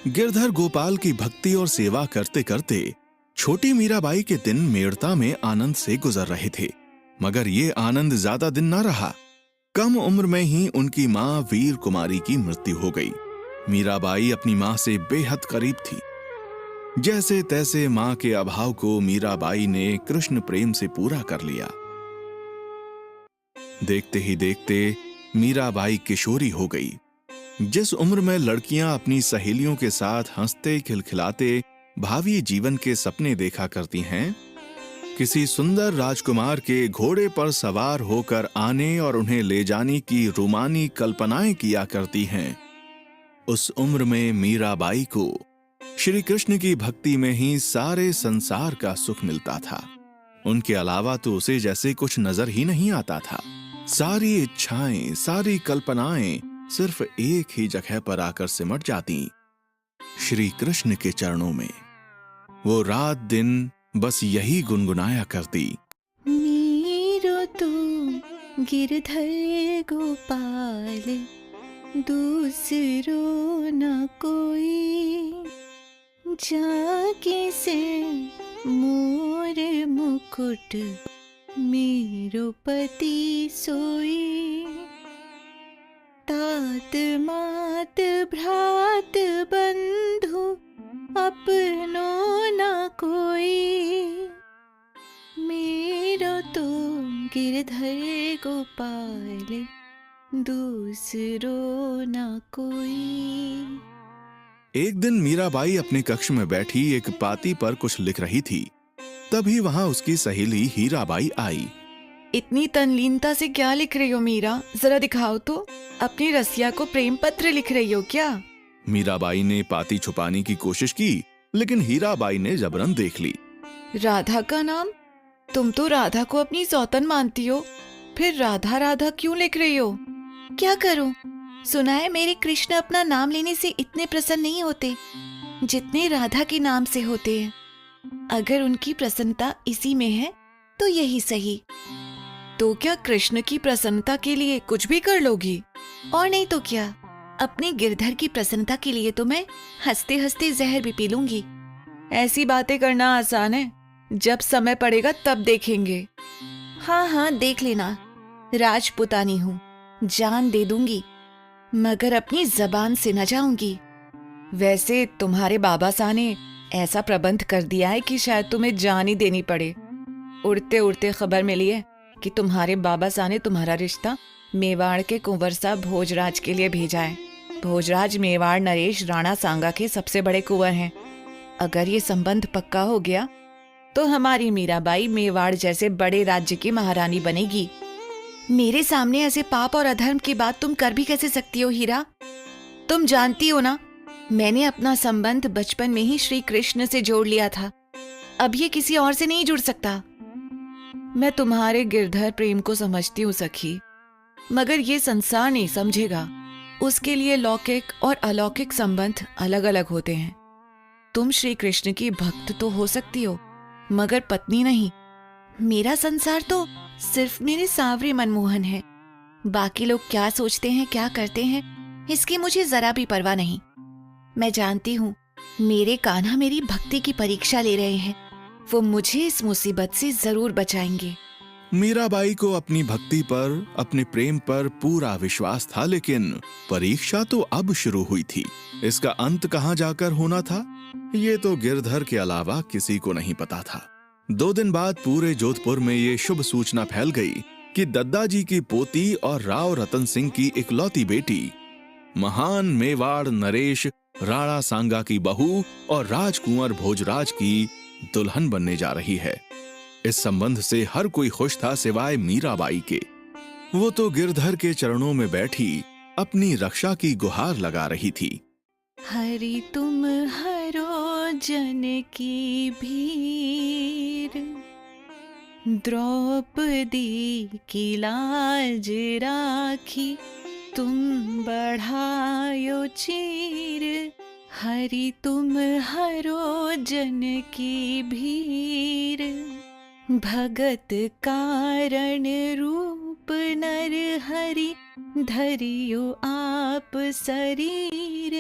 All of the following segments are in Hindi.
गिरधर गोपाल की भक्ति और सेवा करते करते छोटी मीराबाई के दिन मेड़ता में आनंद से गुजर रहे थे। मगर ये आनंद ज्यादा दिन न रहा। कम उम्र में ही उनकी मां वीर कुमारी की मृत्यु हो गई। मीराबाई अपनी मां से बेहद करीब थी। जैसे तैसे मां के अभाव को मीराबाई ने कृष्ण प्रेम से पूरा कर लिया। देखते ही देखते मीराबाई किशोरी हो गई। जिस उम्र में लड़कियां अपनी सहेलियों के साथ हंसते खिलखिलाते भावी जीवन के सपने देखा करती हैं, किसी सुंदर राजकुमार के घोड़े पर सवार होकर आने और उन्हें ले जाने की रोमानी कल्पनाएं किया करती हैं, उस उम्र में मीराबाई को श्री कृष्ण की भक्ति में ही सारे संसार का सुख मिलता था। उनके अलावा तो उसे जैसे कुछ नजर ही नहीं आता था। सारी इच्छाएं, सारी कल्पनाएं सिर्फ एक ही जगह पर आकर सिमट जाती, श्री कृष्ण के चरणों में। वो रात दिन बस यही गुनगुनाया करती, मेरो तो गिरधर गोपाल, दूसरो न कोई, जाके से मोर मुकुट, मेरो पति सोई। तात मात भ्रात बंधु, अपनो न कोई, मेरो तो गिरधर गोपाल, दूसरो न कोई। एक दिन मीराबाई अपने कक्ष में बैठी एक पाती पर कुछ लिख रही थी। तभी वहां उसकी सहेली हीराबाई आई। इतनी तनलीनता से क्या लिख रही हो मीरा? जरा दिखाओ तो। अपनी रसिया को प्रेम पत्र लिख रही हो क्या? मीराबाई ने पाती छुपाने की कोशिश की, लेकिन हीराबाई ने जबरन देख ली। राधा का नाम? तुम तो राधा को अपनी सौतन मानती हो, फिर राधा राधा क्यों लिख रही हो? क्या करूं? सुना है मेरे कृष्ण अपना नाम लेने से इतने प्रसन्न नहीं होते जितने राधा के नाम से होते हैं। अगर उनकी प्रसन्नता इसी में है तो यही सही। तो क्या कृष्ण की प्रसन्नता के लिए कुछ भी कर लोगी? और नहीं तो क्या, अपने गिरधर की प्रसन्नता के लिए तो मैं हंसते हंसते जहर भी पी लूंगी। ऐसी बातें करना आसान है, जब समय पड़ेगा तब देखेंगे। हाँ हाँ देख लेना, राजपुतानी हूँ, जान दे दूंगी, मगर अपनी जबान से न जाऊंगी। वैसे तुम्हारे बाबा साहब ने ऐसा प्रबंध कर दिया है कि शायद तुम्हें जान ही देनी पड़े। उड़ते उड़ते खबर मिली है कि तुम्हारे बाबा साहब ने तुम्हारा रिश्ता मेवाड़ के कुंवर साहब भोजराज के लिए भेजा है। भोजराज मेवाड़ नरेश राणा सांगा के सबसे बड़े कुंवर हैं। अगर ये संबंध पक्का हो गया तो हमारी मीराबाई मेवाड़ जैसे बड़े राज्य की महारानी बनेगी। मेरे सामने ऐसे पाप और अधर्म की बात तुम कर भी कैसे सकती हो हीरा? तुम जानती हो ना, मैंने अपना संबंध बचपन में ही श्री कृष्ण से जोड़ लिया था। अब ये किसी और से नहीं जुड़ सकता। मैं तुम्हारे गिरधर प्रेम को समझती हूँ सखी, मगर ये संसार नहीं समझेगा। उसके लिए लौकिक और अलौकिक संबंध अलग अलग होते हैं। तुम श्री कृष्ण की भक्त तो हो सकती हो, मगर पत्नी नहीं। मेरा संसार तो सिर्फ मेरे सांवरे मनमोहन है। बाकी लोग क्या सोचते हैं, क्या करते हैं, इसकी मुझे जरा भी परवाह नहीं। मैं जानती हूँ मेरे कान्हा मेरी भक्ति की परीक्षा ले रहे हैं। वो मुझे इस मुसीबत से जरूर बचाएंगे। मीराबाई को अपनी भक्ति पर, अपने प्रेम पर पूरा विश्वास था, लेकिन परीक्षा तो अब शुरू हुई थी। इसका अंत कहाँ जाकर होना था, ये तो गिरधर के अलावा किसी को नहीं पता था। 2 दिन बाद पूरे जोधपुर में ये शुभ सूचना फैल गई कि दद्दा जी की पोती और राव रतन सिंह की इकलौती बेटी, महान मेवाड़ नरेश राणा सांगा की बहू और राजकुंवर भोजराज की दुल्हन बनने जा रही है। इस संबंध से हर कोई खुश था सिवाय मीराबाई के। वो तो गिरधर के चरणों में बैठी अपनी रक्षा की गुहार लगा रही थी। हरि तुम हरो जन की भीर, द्रौपदी की लाज राखी, तुम बढ़ायो चीर। हरि तुम हरो जन की भीर, भगत कारण रूप नर हरि, धरियो आप शरीर।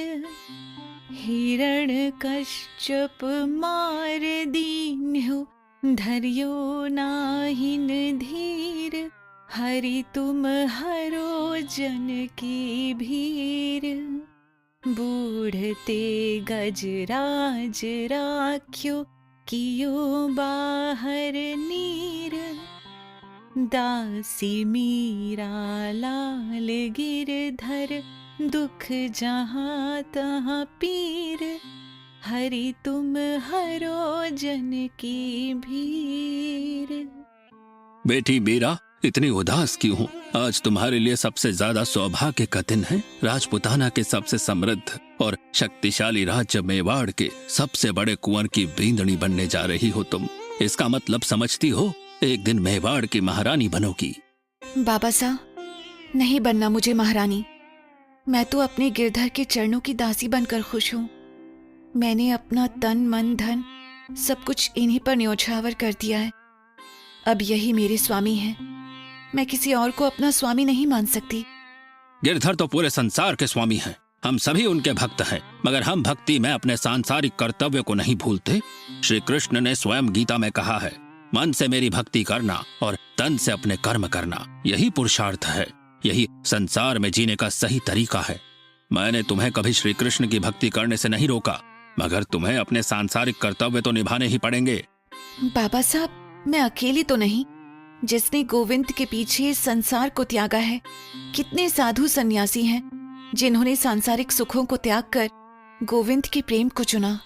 हिरण्यकश्यप रावण कश्यप मार दीन्हु, धर्यो नाहिन धीर, हरि तुम हरो जन की भीर। बूढ़ते गजराज राख्यो, कियो बाहर नीर, दासी मीरा लाल गिरधर, दुख जहाँ तहाँ पीर, हरि तुम हरो जन की भीर। बेटी मीरा, इतनी उदास क्यों हो? आज तुम्हारे लिए सबसे ज्यादा सौभाग्य का दिन है। राजपुताना के सबसे समृद्ध और शक्तिशाली राज्य मेवाड़ के सबसे बड़े कुंवर की बींदनी बनने जा रही हो तुम। इसका मतलब समझती हो? एक दिन मेवाड़ की महारानी बनोगी। बाबा साहब, नहीं बनना मुझे महारानी। मैं तो अपने गिरधर के चरणों की दासी बनकर खुश हूँ। मैंने अपना तन मन धन सब कुछ इन्हीं पर न्योछावर कर दिया है। अब यही मेरे स्वामी हैं। मैं किसी और को अपना स्वामी नहीं मान सकती। गिरधर तो पूरे संसार के स्वामी हैं। हम सभी उनके भक्त हैं, मगर हम भक्ति में अपने सांसारिक कर्तव्य को नहीं भूलते। श्री कृष्ण ने स्वयं गीता में कहा है, मन से मेरी भक्ति करना और तन से अपने कर्म करना, यही पुरुषार्थ है। यही संसार में जीने का सही तरीका है। मैंने तुम्हें कभी श्री कृष्ण की भक्ति करने से नहीं रोका, मगर तुम्हें अपने सांसारिक कर्तव्य तो निभाने ही पड़ेंगे। बाबा साहब, मैं अकेली तो नहीं जिसने गोविंद के पीछे संसार को त्यागा है। कितने साधु सन्यासी हैं जिन्होंने सांसारिक सुखों को त्याग कर गोविंद के प्रेम को चुना।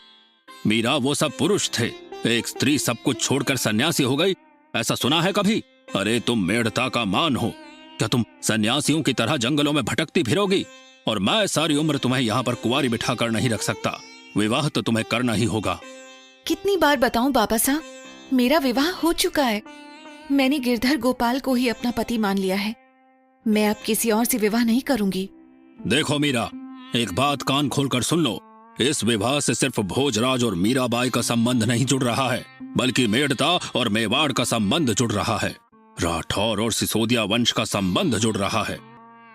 मीरा, वो सब पुरुष थे। एक स्त्री सब कुछ छोड़कर सन्यासी हो गई, ऐसा सुना है कभी? अरे तुम मेढ़ता का मान हो, क्या तुम सन्यासियों की तरह जंगलों में भटकती फिरोगी? और मैं सारी उम्र तुम्हें यहाँ पर कुंवारी बिठा कर नहीं रख सकता। विवाह तो तुम्हें करना ही होगा। कितनी बार बताऊं बाबा साहब, मेरा विवाह हो चुका है। मैंने गिरधर गोपाल को ही अपना पति मान लिया है। मैं अब किसी और से विवाह नहीं करूंगी। देखो मीरा, एक बात कान खोलकर सुन लो। इस विवाह से सिर्फ भोजराज और मीराबाई का संबंध नहीं जुड़ रहा है, बल्कि मेड़ता और मेवाड़ का संबंध जुड़ रहा है। राठौर और सिसोदिया वंश का संबंध जुड़ रहा है।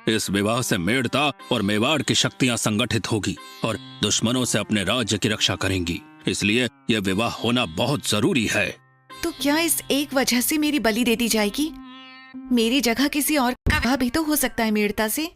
इस विवाह से मेड़ता और मेवाड़ की शक्तियां संगठित होगी और दुश्मनों से अपने राज्य की रक्षा करेंगी। इसलिए यह विवाह होना बहुत जरूरी है। तो क्या इस एक वजह से मेरी बलि दे दी जाएगी? मेरी जगह किसी और का विवाह भी तो हो सकता है मेड़ता से।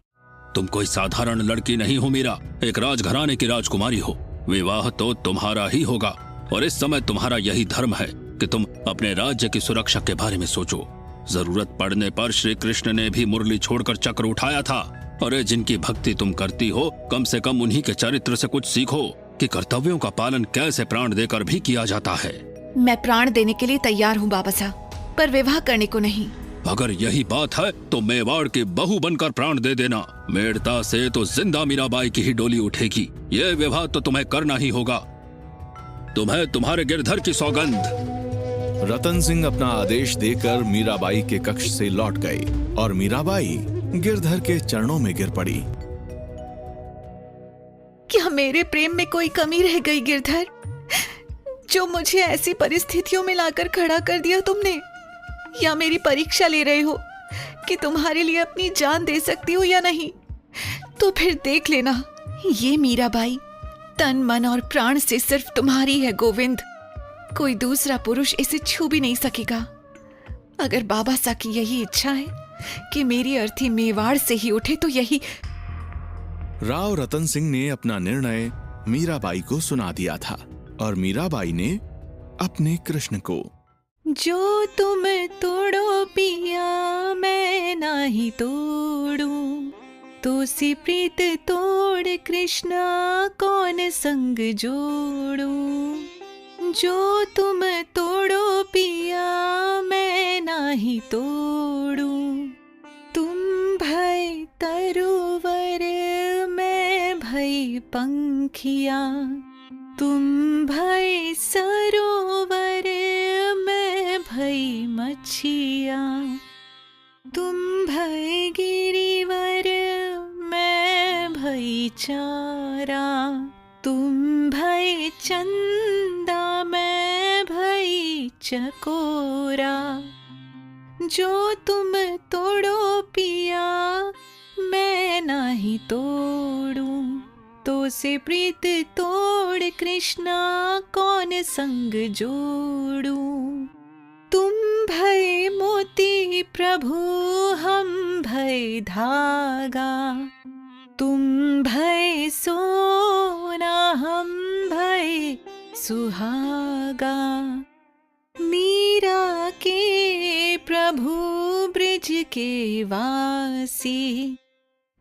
तुम कोई साधारण लड़की नहीं हो मीरा, एक राजघराने की राजकुमारी हो। विवाह तो तुम्हारा ही होगा और इस समय तुम्हारा यही धर्म है कि तुम अपने राज्य की सुरक्षा के बारे में सोचो। जरूरत पड़ने पर श्री कृष्ण ने भी मुरली छोड़कर चक्र उठाया था। अरे जिनकी भक्ति तुम करती हो, कम से कम उन्हीं के चरित्र से कुछ सीखो कि कर्तव्यों का पालन कैसे प्राण देकर भी किया जाता है। मैं प्राण देने के लिए तैयार हूँ बाबा साहब, पर विवाह करने को नहीं। अगर यही बात है तो मेवाड़ की बहू बनकर प्राण दे देना। मेड़ता से तो जिंदा मीराबाई की ही डोली उठेगी। ये विवाह तो तुम्हें करना ही होगा। तुम्हें तुम्हारे गिरधर की सौगंध। रतन सिंह अपना आदेश देकर मीराबाई के कक्ष से लौट गए और मीराबाई गिरधर के चरणों में गिर पड़ी। क्या मेरे प्रेम में कोई कमी रह गई गिरधर, जो मुझे ऐसी परिस्थितियों में लाकर खड़ा कर दिया तुमने? या मेरी परीक्षा ले रहे हो कि तुम्हारे लिए अपनी जान दे सकती हो या नहीं? तो फिर देख लेना, ये मीराबाई तन मन और प्राण से सिर्फ तुम्हारी है गोविंद। कोई दूसरा पुरुष इसे छू भी नहीं सकेगा। अगर बाबा सा की यही इच्छा है कि मेरी अर्थी मेवाड़ से ही उठे तो यही। राव रतन सिंह ने अपना निर्णय मीराबाई को सुना दिया था और मीराबाई ने अपने कृष्ण को, जो तुम तोड़ो पिया मैं नाही तोड़ूं, तो सी प्रीत तोड़ कृष्णा कौन संग जोड़ूं। जो तुम तोड़ो पिया मैं नाही तोड़ूं, तुम भय तरुवर मैं भय पंखिया, तुम भय सरोवर मैं भय मछिया, तुम भय गिरिवर मैं भय चारा, तुम भय चंदा मैं भय चकोरा। जो तुम तोड़ो पिया मैं नाही तोड़ूं, तो से प्रीत तोड़ कृष्णा कौन संग जोड़ूं। तुम भय मोती प्रभु हम भय धागा, तुम भय सोना हम भय सुहागा। मीरा के प्रभु ब्रिज के वासी,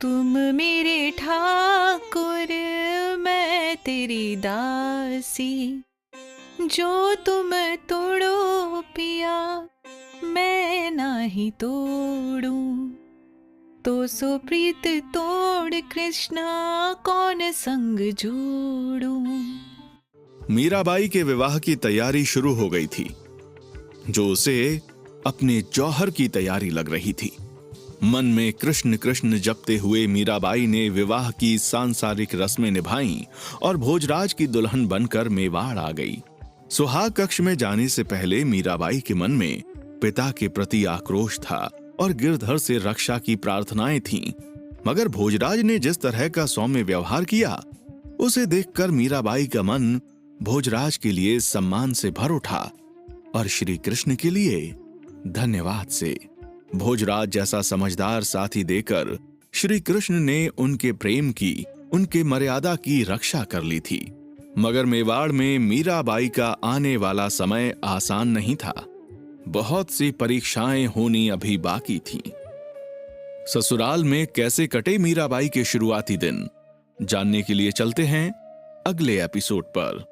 तुम मेरे ठाकुर मैं तेरी दासी। जो तुम तोड़ो पिया मैं नाही तोड़ूं, तो सो प्रीत तोड़ कृष्णा कौन संग जोड़ूं। मीराबाई के विवाह की तैयारी शुरू हो गई थी, जो उसे अपने जौहर की तैयारी लग रही थी। मन में कृष्ण कृष्ण जपते हुए मीराबाई ने विवाह की सांसारिक रस्में निभाईं और भोजराज की दुल्हन बनकर मेवाड़ आ गई। सुहाग कक्ष में जाने से पहले मीराबाई के मन में पिता के प्रति आक्रोश था और गिरधर से रक्षा की प्रार्थनाएं थीं। मगर भोजराज ने जिस तरह का सौम्य व्यवहार किया, उसे देखकर मीराबाई का मन भोजराज के लिए सम्मान से भर उठा और श्री कृष्ण के लिए धन्यवाद से। भोजराज जैसा समझदार साथी देकर श्री कृष्ण ने उनके प्रेम की, उनके मर्यादा की रक्षा कर ली थी। मगर मेवाड़ में मीराबाई का आने वाला समय आसान नहीं था। बहुत सी परीक्षाएं होनी अभी बाकी थीं। ससुराल में कैसे कटे मीराबाई के शुरुआती दिन, जानने के लिए चलते हैं अगले एपिसोड पर।